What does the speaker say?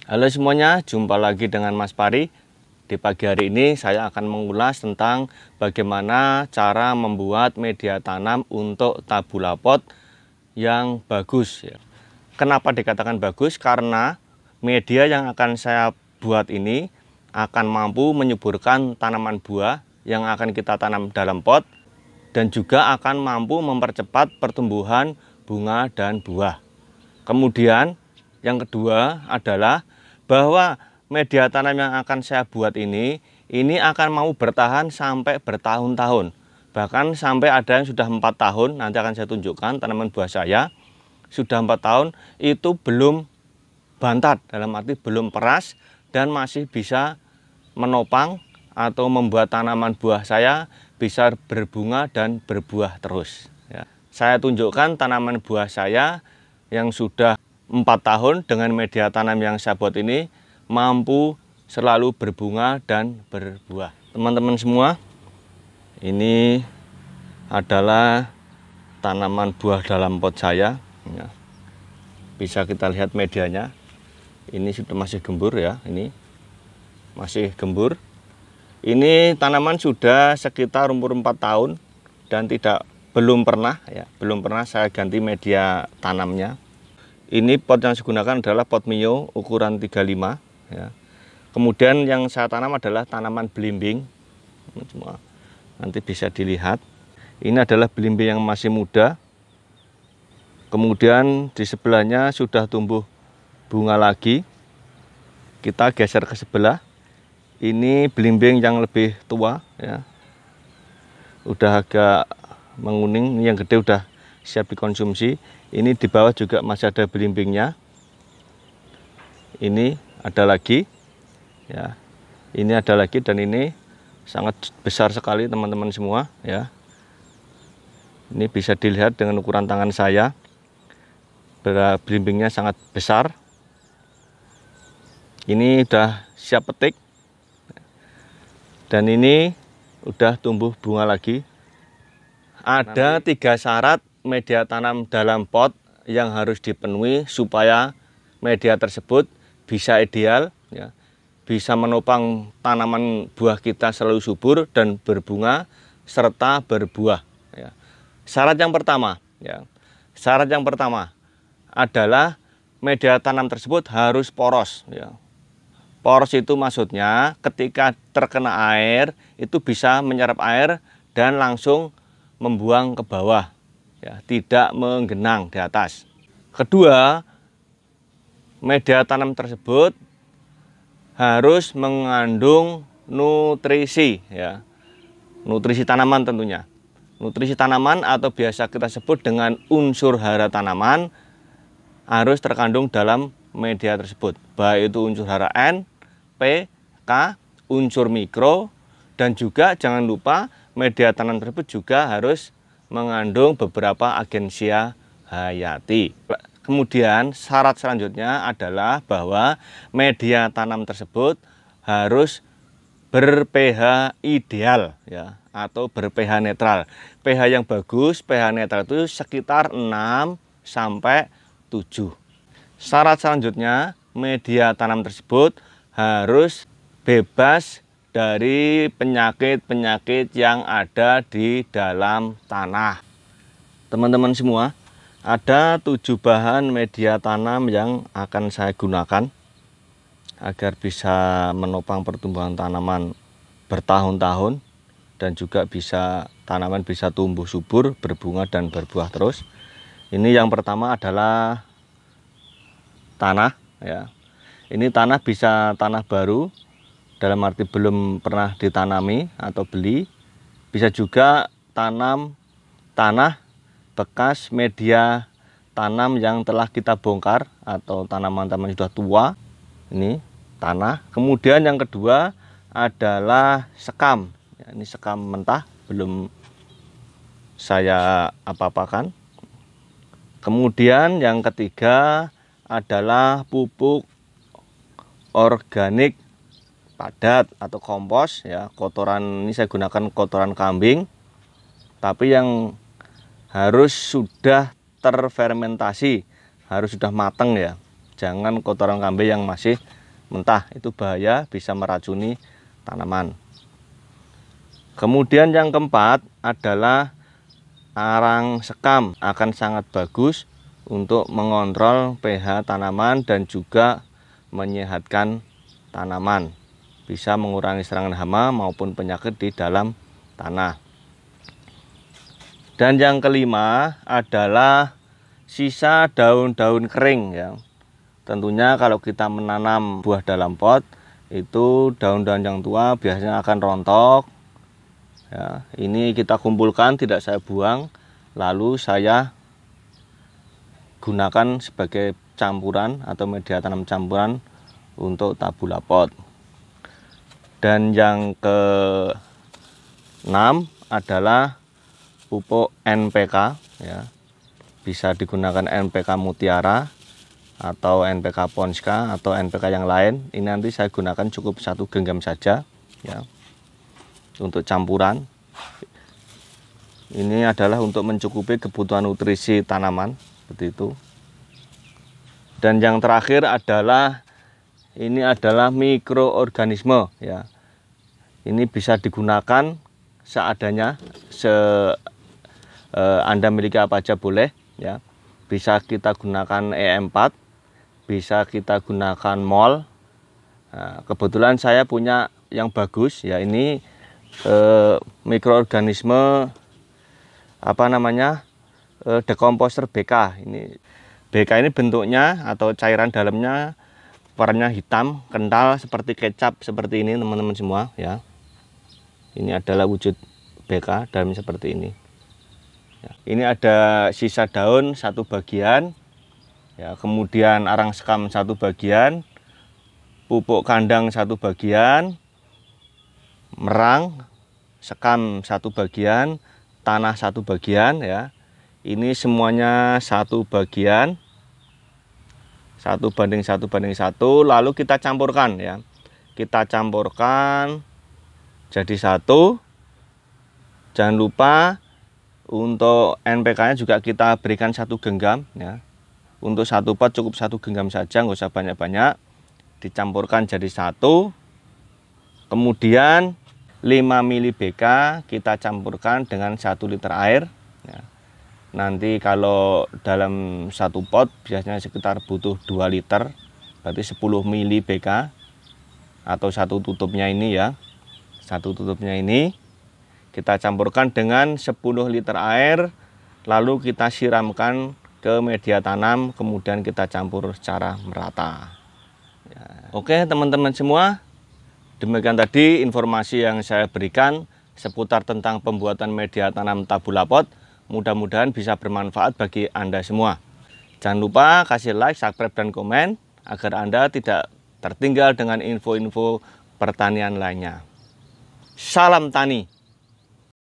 Halo semuanya, jumpa lagi dengan Mas Pari. Di pagi hari ini saya akan mengulas tentang bagaimana cara membuat media tanam untuk tabula pot yang bagus. Kenapa dikatakan bagus? Karena media yang akan saya buat ini akan mampu menyuburkan tanaman buah yang akan kita tanam dalam pot dan juga akan mampu mempercepat pertumbuhan bunga dan buah. Kemudian yang kedua adalah bahwa media tanam yang akan saya buat ini akan mau bertahan sampai bertahun-tahun. Bahkan sampai ada yang sudah 4 tahun, nanti akan saya tunjukkan tanaman buah saya sudah 4 tahun itu belum bantat, dalam arti belum peras dan masih bisa menopang atau membuat tanaman buah saya bisa berbunga dan berbuah terus. Saya tunjukkan tanaman buah saya yang sudah 4 tahun dengan media tanam yang saya buat ini mampu selalu berbunga dan berbuah. Teman-teman semua, ini adalah tanaman buah dalam pot saya. Bisa kita lihat medianya. Ini sudah masih gembur ya, ini masih gembur. Ini tanaman sudah sekitar umur 4 tahun dan belum pernah saya ganti media tanamnya. Ini pot yang saya gunakan adalah pot Mio ukuran 35 ya. Kemudian yang saya tanam adalah tanaman belimbing. Nanti bisa dilihat. Ini adalah belimbing yang masih muda. Kemudian di sebelahnya sudah tumbuh bunga lagi. Kita geser ke sebelah. Ini belimbing yang lebih tua ya. Udah agak menguning, yang gede udah siap dikonsumsi. Ini di bawah juga masih ada belimbingnya. Ini ada lagi ya. Ini ada lagi dan ini sangat besar sekali teman-teman semua ya. Ini bisa dilihat dengan ukuran tangan saya. Belimbingnya sangat besar. Ini udah siap petik. Dan ini udah tumbuh bunga lagi. Ada 3 syarat media tanam dalam pot yang harus dipenuhi supaya media tersebut bisa ideal ya, bisa menopang tanaman buah kita selalu subur dan berbunga serta berbuah ya. Syarat yang pertama adalah media tanam tersebut harus poros ya. Poros itu maksudnya ketika terkena air itu bisa menyerap air dan langsung membuang ke bawah ya, tidak menggenang di atas. Kedua, media tanam tersebut harus mengandung nutrisi ya. Nutrisi tanaman tentunya. Nutrisi tanaman atau biasa kita sebut dengan unsur hara tanaman harus terkandung dalam media tersebut. Baik itu unsur hara N, P, K, unsur mikro, dan juga jangan lupa media tanam tersebut juga harus mengandung beberapa agensia hayati. Kemudian syarat selanjutnya adalah bahwa media tanam tersebut harus ber-pH ideal ya, atau ber-pH netral. pH yang bagus, pH netral itu sekitar 6 sampai 7. Syarat selanjutnya, media tanam tersebut harus bebas dari penyakit-penyakit yang ada di dalam tanah. Teman-teman semua, ada 7 bahan media tanam yang akan saya gunakan agar bisa menopang pertumbuhan tanaman bertahun-tahun dan juga tanaman bisa tumbuh subur, berbunga dan berbuah terus. Ini yang pertama adalah tanah ya. Ini tanah bisa tanah baru, dalam arti belum pernah ditanami atau beli. Bisa juga tanah bekas media tanam yang telah kita bongkar atau tanaman-tanaman sudah tua. Ini tanah. Kemudian yang kedua adalah sekam. Ini sekam mentah, belum saya apa-apakan. Kemudian yang ketiga adalah pupuk organik padat atau kompos ya. Kotoran ini saya gunakan kotoran kambing, tapi yang harus sudah terfermentasi, harus sudah matang ya. Jangan kotoran kambing yang masih mentah, itu bahaya, bisa meracuni tanaman. Kemudian yang keempat adalah arang sekam, akan sangat bagus untuk mengontrol pH tanaman dan juga menyehatkan tanaman, bisa mengurangi serangan hama maupun penyakit di dalam tanah. Dan yang kelima adalah sisa daun-daun kering ya. Tentunya kalau kita menanam buah dalam pot, itu daun-daun yang tua biasanya akan rontok ya. Ini kita kumpulkan, tidak saya buang, lalu saya gunakan sebagai campuran atau media tanam campuran untuk tabula pot. Dan yang keenam adalah pupuk NPK ya. Bisa digunakan NPK Mutiara atau NPK Ponska atau NPK yang lain. Ini nanti saya gunakan cukup 1 genggam saja ya, untuk campuran. Ini adalah untuk mencukupi kebutuhan nutrisi tanaman seperti itu. Dan yang terakhir adalah ini adalah mikroorganisme ya. Ini bisa digunakan seadanya, Anda miliki apa aja boleh ya. Bisa kita gunakan E4, bisa kita gunakan MOL. Nah, kebetulan saya punya yang bagus ya, ini mikroorganisme apa namanya, dekomposer BK. Ini BK ini bentuknya atau cairan dalamnya warnanya hitam kental seperti kecap seperti ini teman-teman semua ya. Ini adalah wujud BK dalamnya seperti ini ya. Ini ada sisa daun 1 bagian ya, kemudian arang sekam 1 bagian, pupuk kandang 1 bagian, merang sekam 1 bagian, tanah 1 bagian ya. Ini semuanya 1 bagian, 1:1:1, lalu kita campurkan ya. Kita campurkan jadi 1. Jangan lupa untuk NPK nya juga kita berikan 1 genggam ya. Untuk 1 pot cukup 1 genggam saja, nggak usah banyak-banyak. Dicampurkan jadi 1. Kemudian 5 ml BK kita campurkan dengan 1 liter air ya. Nanti kalau dalam 1 pot biasanya sekitar butuh 2 liter, berarti 10 ml BK atau 1 tutupnya ini ya. 1 tutupnya ini kita campurkan dengan 10 liter air, lalu kita siramkan ke media tanam, kemudian kita campur secara merata ya. Oke teman-teman semua, demikian tadi informasi yang saya berikan seputar tentang pembuatan media tanam tabula pot. Mudah-mudahan bisa bermanfaat bagi Anda semua. Jangan lupa kasih like, subscribe, dan komen agar Anda tidak tertinggal dengan info-info pertanian lainnya. Salam tani.